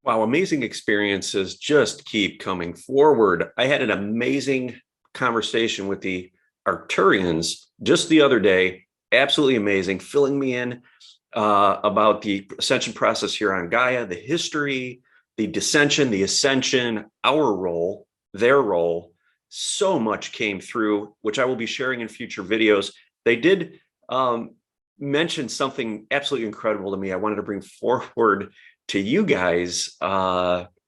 Wow, amazing experiences just keep coming forward. I had an amazing conversation with the Arcturians just the other day. Absolutely amazing, filling me in about the ascension process here on Gaia, the history, the dissension, the ascension, our role, their role. So much came through, which I will be sharing in future videos. They did mention something absolutely incredible to me. I wanted to bring forward to you guys.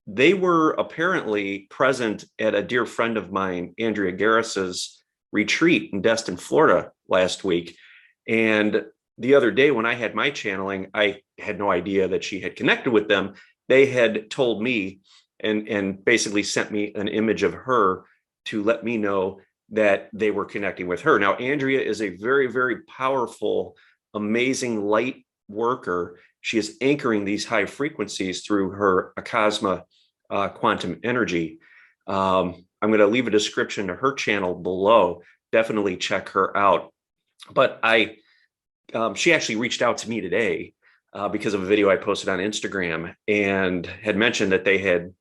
They were apparently present at a dear friend of mine, Andrea Garris's retreat in Destin, Florida last week. And the other day when I had my channeling, I had no idea that she had connected with them. They had told me and basically sent me an image of her to let me know that they were connecting with her. Now, Andrea is a very, very powerful, amazing light worker. She is anchoring these high frequencies through her Akasma quantum energy. I'm going to leave a description to her channel below. Definitely check her out. But she actually reached out to me today because of a video I posted on Instagram and had mentioned that they had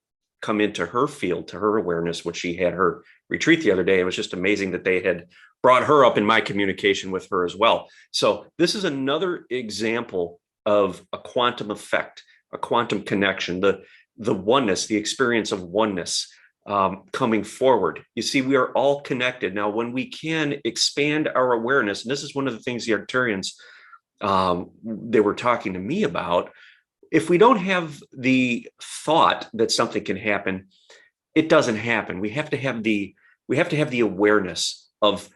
come into her field, to her awareness, which she had her retreat the other day. It was just amazing that they had brought her up in my communication with her as well. So this is another example of a quantum effect, a quantum connection, the oneness, the experience of oneness coming forward. You see, we are all connected. Now, when we can expand our awareness, and this is one of the things the Arcturians they were talking to me about, if we don't have the thought that something can happen, it doesn't happen. We have to have the awareness of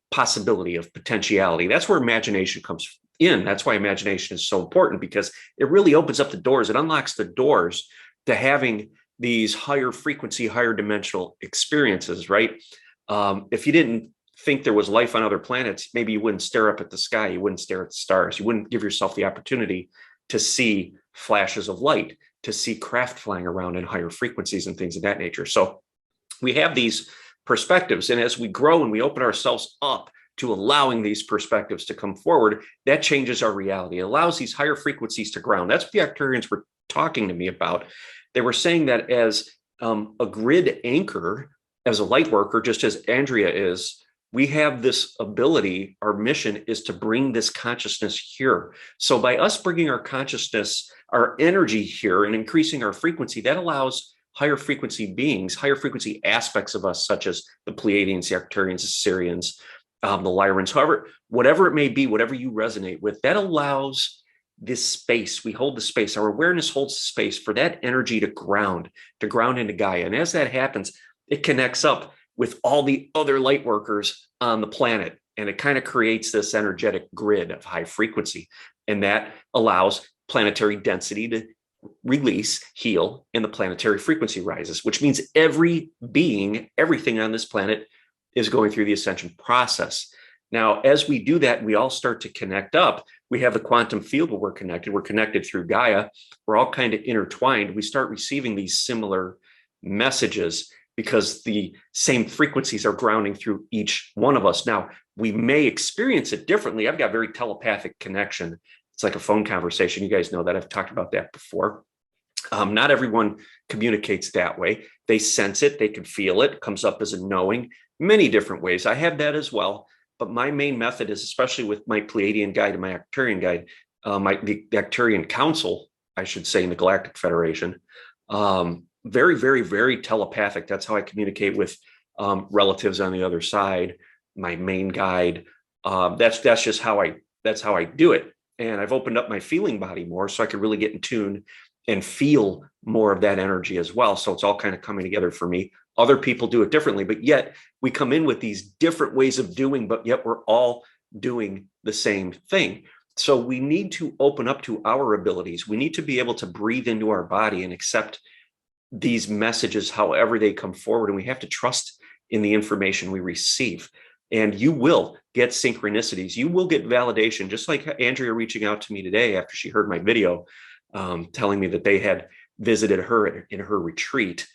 possibility, of potentiality. That's where imagination comes in. That's why imagination is so important, because it really opens up the doors. It unlocks the doors to having these higher frequency, higher dimensional experiences, right? If you didn't think there was life on other planets, maybe you wouldn't stare up at the sky. You wouldn't stare at the stars. You wouldn't give yourself the opportunity to see flashes of light, to see craft flying around in higher frequencies and things of that nature. So we have these perspectives. And as we grow and we open ourselves up to allowing these perspectives to come forward, that changes our reality. It allows these higher frequencies to ground. That's what the Arcturians were talking to me about. They were saying that as a grid anchor, as a light worker, just as Andrea is, we have this ability. Our mission is to bring this consciousness here. So by us bringing our consciousness, our energy here, and increasing our frequency, that allows higher frequency beings, higher frequency aspects of us, such as the Pleiadians, the Arcturians, the Sirians, the Lyrans, however, whatever it may be, whatever you resonate with, that allows this space. We hold the space. Our awareness holds the space for that energy to ground into Gaia. And as that happens, it connects up with all the other light workers on the planet. And it kind of creates this energetic grid of high frequency. And that allows planetary density to release, heal, and the planetary frequency rises, which means every being, everything on this planet is going through the ascension process. Now, as we do that, we all start to connect up. We have the quantum field where we're connected. We're connected through Gaia. We're all kind of intertwined. We start receiving these similar messages because the same frequencies are grounding through each one of us. Now, we may experience it differently. I've got very telepathic connection. It's like a phone conversation. You guys know that. I've talked about that before. Not everyone communicates that way. They sense it. They can feel it. It comes up as a knowing, many different ways. I have that as well. But my main method is, especially with my Pleiadian guide and my Arcturian guide, the Arcturian Council, I should say, in the Galactic Federation, very, very, very telepathic. That's how I communicate with relatives on the other side. My main guide. That's just how I do it. And I've opened up my feeling body more, so I can really get in tune and feel more of that energy as well. So it's all kind of coming together for me. Other people do it differently, but yet we come in with these different ways of doing, but yet we're all doing the same thing. So we need to open up to our abilities. We need to be able to breathe into our body and accept these messages however they come forward. And we have to trust in the information we receive. And you will get synchronicities. You will get validation, just like Andrea reaching out to me today after she heard my video, telling me that they had visited her in her retreat.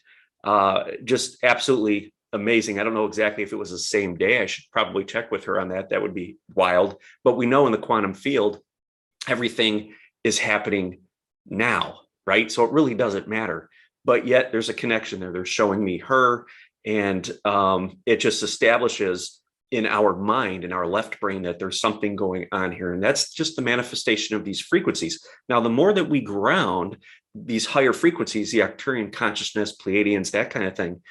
Just absolutely amazing. I don't know exactly if it was the same day. I should probably check with her on that. That would be wild. But we know in the quantum field, everything is happening now, right? So it really doesn't matter. But yet there's a connection there. They're showing me her, and it just establishes in our mind, in our left brain, that there's something going on here. And that's just the manifestation of these frequencies. Now, the more that we ground these higher frequencies, the Arcturian consciousness, Pleiadians, that kind of thing,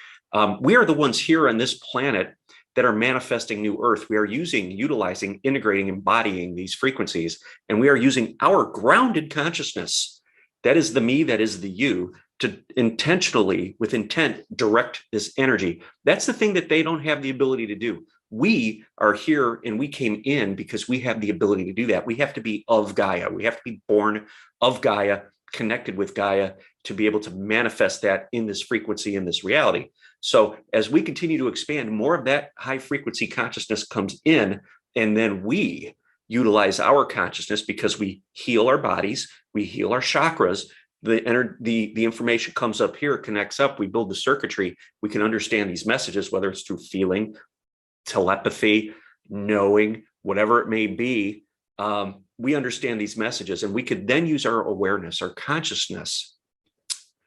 we are the ones here on this planet that are manifesting new Earth. We are utilizing, integrating, embodying these frequencies, and we are using our grounded consciousness. That is the me, that is the you, to intentionally, with intent, direct this energy. That's the thing that they don't have the ability to do. We are here and we came in because we have the ability to do that. We have to be of Gaia. We have to be born of Gaia, connected with Gaia, to be able to manifest that in this frequency, in this reality. So as we continue to expand, more of that high frequency consciousness comes in, and then we utilize our consciousness because we heal our bodies, we heal our chakras. The information comes up here, connects up, we build the circuitry, we can understand these messages, whether it's through feeling, telepathy, knowing, whatever it may be. We understand these messages, and we could then use our awareness, our consciousness,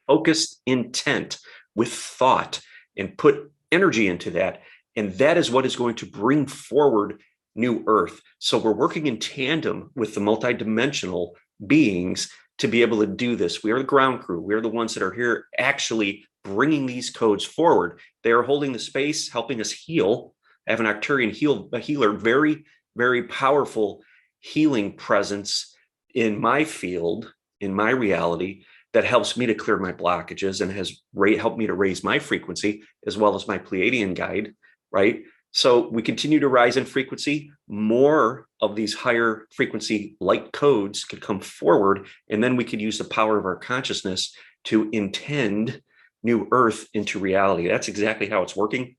focused intent with thought, and put energy into that. And that is what is going to bring forward new Earth. So we're working in tandem with the multidimensional beings to be able to do this. We are the ground crew. We are the ones that are here actually bringing these codes forward. They are holding the space, helping us heal. I have an Arcturian healer, very, very powerful healing presence in my field, in my reality, that helps me to clear my blockages and has helped me to raise my frequency, as well as my Pleiadian guide, right? So we continue to rise in frequency. More of these higher frequency light codes could come forward, and then we could use the power of our consciousness to intend new Earth into reality. That's exactly how it's working.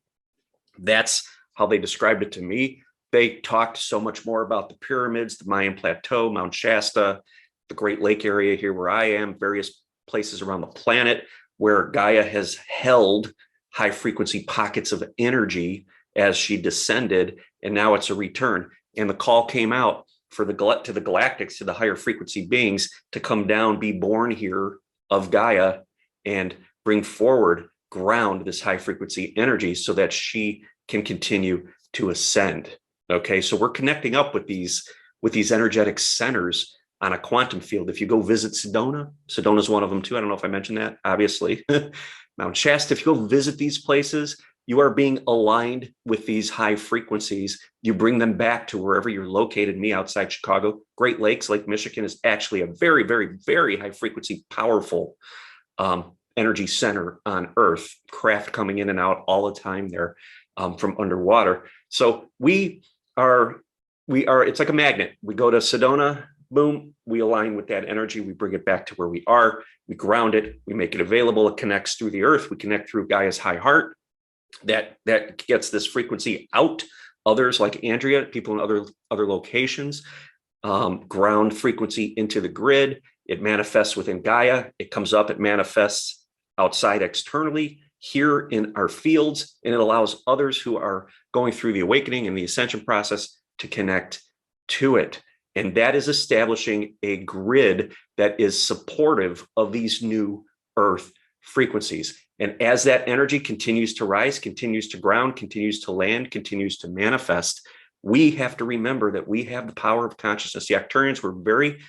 That's how they described it to me. They talked so much more about the pyramids, the Mayan Plateau, Mount Shasta, the Great Lake area here where I am, various places around the planet where Gaia has held high frequency pockets of energy as she descended, and now it's a return. And the call came out for the galactics, to the higher frequency beings, to come down, be born here of Gaia, and bring forward, ground this high frequency energy so that she can continue to ascend. Okay, so we're connecting up with these energetic centers on a quantum field. If you go visit Sedona is one of them too. I don't know if I mentioned that, obviously. Mount Shasta, if you go visit these places, you are being aligned with these high frequencies. You bring them back to wherever you're located. Me, outside Chicago, Great Lakes, Lake Michigan is actually a very, very, very high frequency, powerful energy center on Earth. Craft coming in and out all the time there from underwater. So we are, it's like a magnet. We go to Sedona, boom, we align with that energy. We bring it back to where we are. We ground it. We make it available. It connects through the Earth. We connect through Gaia's high heart. That gets this frequency out. Others like Andrea, people in other locations, ground frequency into the grid. It manifests within Gaia. It comes up. It manifests outside externally here in our fields, and it allows others who are going through the awakening and the ascension process to connect to it. And that is establishing a grid that is supportive of these new Earth frequencies. And as that energy continues to rise, continues to ground, continues to land, continues to manifest, we have to remember that we have the power of consciousness. The Arcturians were very,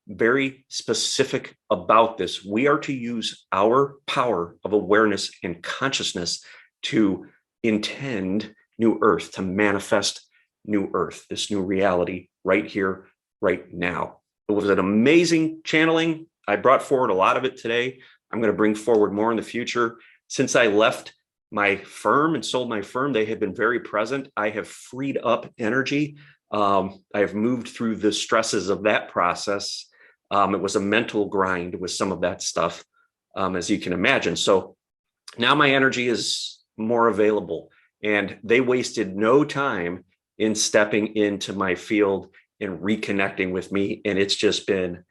very specific about this. We are to use our power of awareness and consciousness to intend new Earth, to manifest new Earth, this new reality right here, right now. It was an amazing channeling. I brought forward a lot of it today. I'm going to bring forward more in the future. Since I left my firm and sold my firm, they have been very present. I have freed up energy. I have moved through the stresses of that process. It was a mental grind with some of that stuff, as you can imagine. So now my energy is more available, and they wasted no time in stepping into my field and reconnecting with me. And it's just been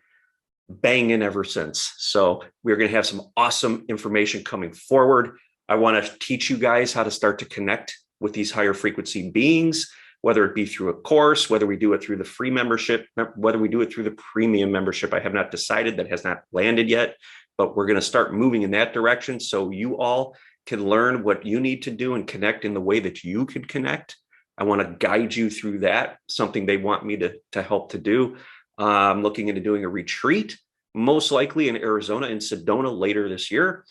banging ever since. So we're going to have some awesome information coming forward. I want to teach you guys how to start to connect with these higher frequency beings, whether it be through a course, whether we do it through the free membership, whether we do it through the premium membership. I have not decided. That has not landed yet. but we're going to start moving in that direction so you all can learn what you need to do and connect in the way that you can connect. I want to guide you through that, something they want me to help to do. I'm looking into doing a retreat, most likely in Arizona, in Sedona later this year.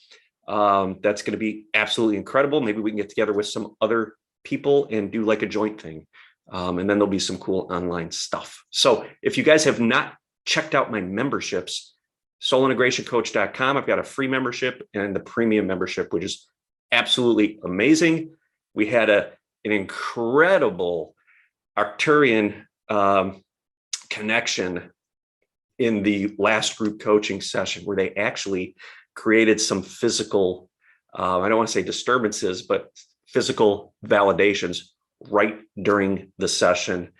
That's going to be absolutely incredible. Maybe we can get together with some other people and do like a joint thing. And then there'll be some cool online stuff. So if you guys have not checked out my memberships, soulintegrationcoach.com, I've got a free membership and the premium membership, which is absolutely amazing. We had an incredible Arcturian connection in the last group coaching session where they actually created some physical, I don't want to say disturbances, but physical validations right during the session.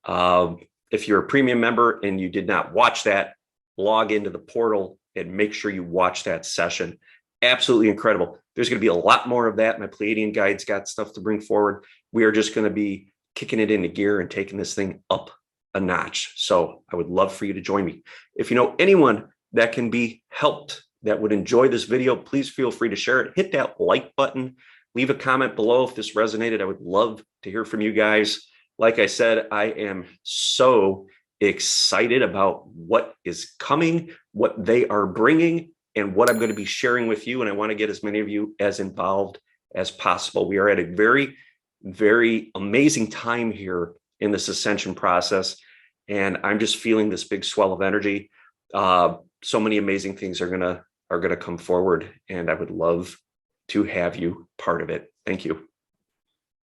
If you're a premium member and you did not watch that, log into the portal and make sure you watch that session. Absolutely incredible. There's going to be a lot more of that. My Pleiadian guides got stuff to bring forward. We are just going to be kicking it into gear and taking this thing up a notch. So I would love for you to join me. If you know anyone that can be helped, that would enjoy this video, please feel free to share it. Hit that like button. Leave a comment below if this resonated. I would love to hear from you guys. Like I said, I am so excited about what is coming, what they are bringing, and what I'm going to be sharing with you. And I want to get as many of you as involved as possible. We are at a very, very amazing time here in this ascension process. And I'm just feeling this big swell of energy. So many amazing things are going to come forward. And I would love to have you part of it. Thank you.